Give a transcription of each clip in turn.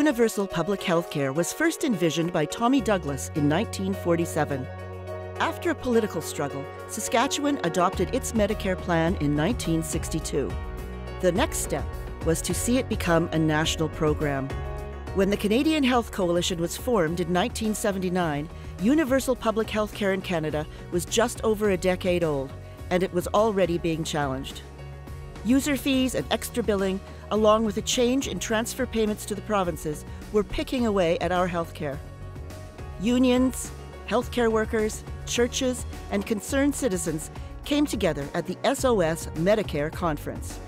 Universal public health care was first envisioned by Tommy Douglas in 1947. After a political struggle, Saskatchewan adopted its Medicare plan in 1962. The next step was to see it become a national program. When the Canadian Health Coalition was formed in 1979, universal public health care in Canada was just over a decade old, and it was already being challenged. User fees and extra billing, along with a change in transfer payments to the provinces, were picking away at our health care. Unions, healthcare workers, churches, and concerned citizens came together at the SOS Medicare Conference.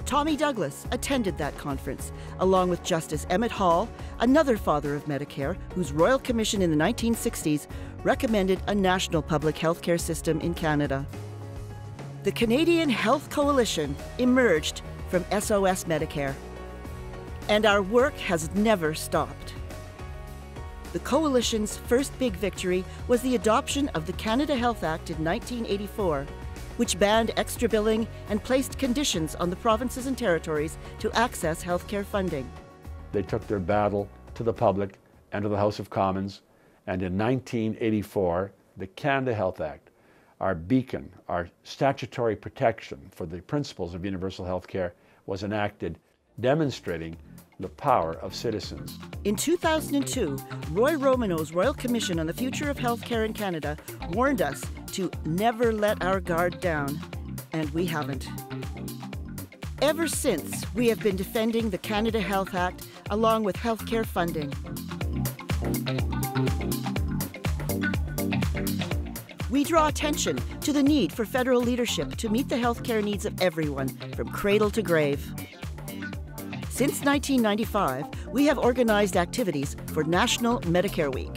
Tommy Douglas attended that conference, along with Justice Emmett Hall, another father of Medicare, whose Royal Commission in the 1960s recommended a national public health care system in Canada. The Canadian Health Coalition emerged from SOS Medicare, and our work has never stopped. The Coalition's first big victory was the adoption of the Canada Health Act in 1984, which banned extra billing and placed conditions on the provinces and territories to access healthcare funding. They took their battle to the public and to the House of Commons, and in 1984, the Canada Health Act, our beacon, our statutory protection for the principles of universal health care, was enacted, demonstrating the power of citizens. In 2002, Roy Romano's Royal Commission on the Future of Healthcare in Canada warned us to never let our guard down, and we haven't. Ever since, we have been defending the Canada Health Act along with healthcare funding. We draw attention to the need for federal leadership to meet the healthcare needs of everyone, from cradle to grave. Since 1995, we have organized activities for National Medicare Week.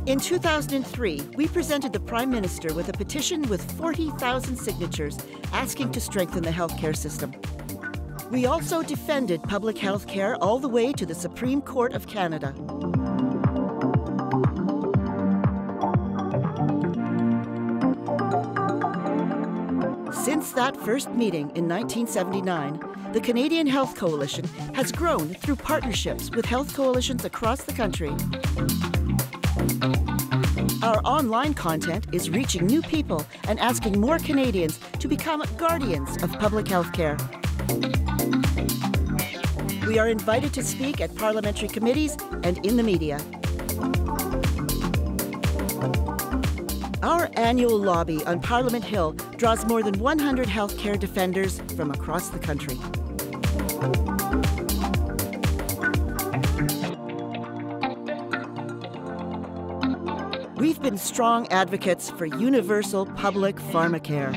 In 2003, we presented the Prime Minister with a petition with 40,000 signatures asking to strengthen the healthcare system. We also defended public health care all the way to the Supreme Court of Canada. Since that first meeting in 1979, the Canadian Health Coalition has grown through partnerships with health coalitions across the country. Our online content is reaching new people and asking more Canadians to become guardians of public health care. We are invited to speak at parliamentary committees and in the media. Our annual lobby on Parliament Hill draws more than 100 healthcare defenders from across the country. We've been strong advocates for universal public pharmacare.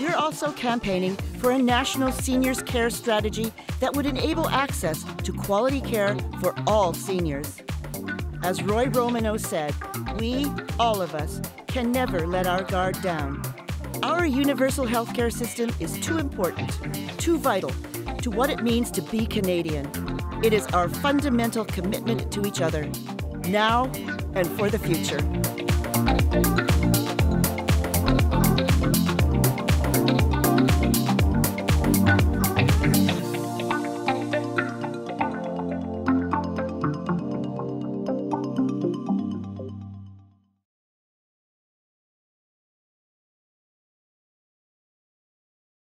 We're also campaigning for a national seniors care strategy that would enable access to quality care for all seniors. As Roy Romano said, we, all of us, can never let our guard down. Our universal healthcare system is too important, too vital to what it means to be Canadian. It is our fundamental commitment to each other, now and for the future.